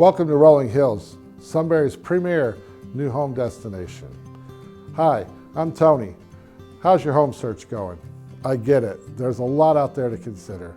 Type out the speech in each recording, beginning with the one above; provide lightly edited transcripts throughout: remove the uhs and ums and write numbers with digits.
Welcome to Rolling Hills, Sunbury's premier new home destination. Hi, I'm Tony. How's your home search going? I get it, there's a lot out there to consider.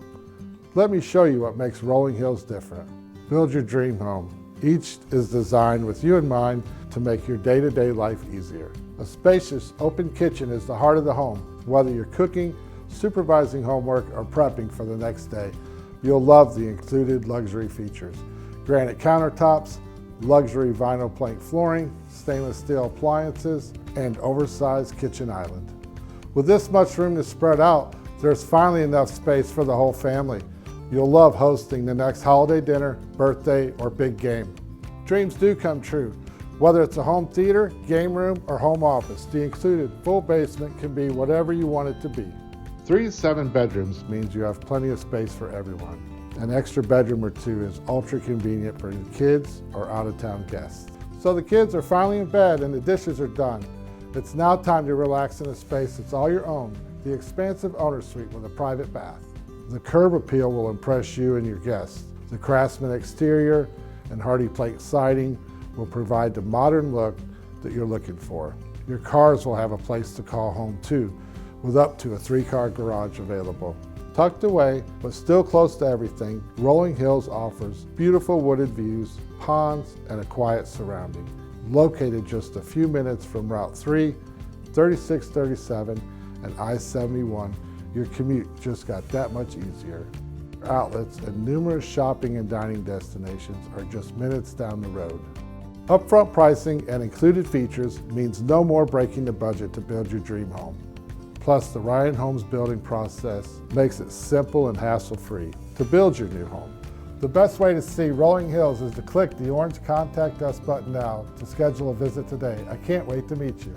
Let me show you what makes Rolling Hills different. Build your dream home. Each is designed with you in mind to make your day-to-day life easier. A spacious, open kitchen is the heart of the home. Whether you're cooking, supervising homework, or prepping for the next day, you'll love the included luxury features. Granite countertops, luxury vinyl plank flooring, stainless steel appliances, and oversized kitchen island. With this much room to spread out, there's finally enough space for the whole family. You'll love hosting the next holiday dinner, birthday, or big game. Dreams do come true. Whether it's a home theater, game room, or home office, the included full basement can be whatever you want it to be. 3 to 7 bedrooms means you have plenty of space for everyone. An extra bedroom or two is ultra convenient for your kids or out-of-town guests. So the kids are finally in bed and the dishes are done. It's now time to relax in a space that's all your own, the expansive owner suite with a private bath. The curb appeal will impress you and your guests. The Craftsman exterior and hardy plate siding will provide the modern look that you're looking for. Your cars will have a place to call home too, with up to a 3-car garage available. Tucked away, but still close to everything, Rolling Hills offers beautiful wooded views, ponds, and a quiet surrounding. Located just a few minutes from Route 3, 3637, and I-71, your commute just got that much easier. Outlets and numerous shopping and dining destinations are just minutes down the road. Upfront pricing and included features means no more breaking the budget to build your dream home. Plus, the Ryan Homes building process makes it simple and hassle-free to build your new home. The best way to see Rolling Hills is to click the orange Contact Us button now to schedule a visit today. I can't wait to meet you.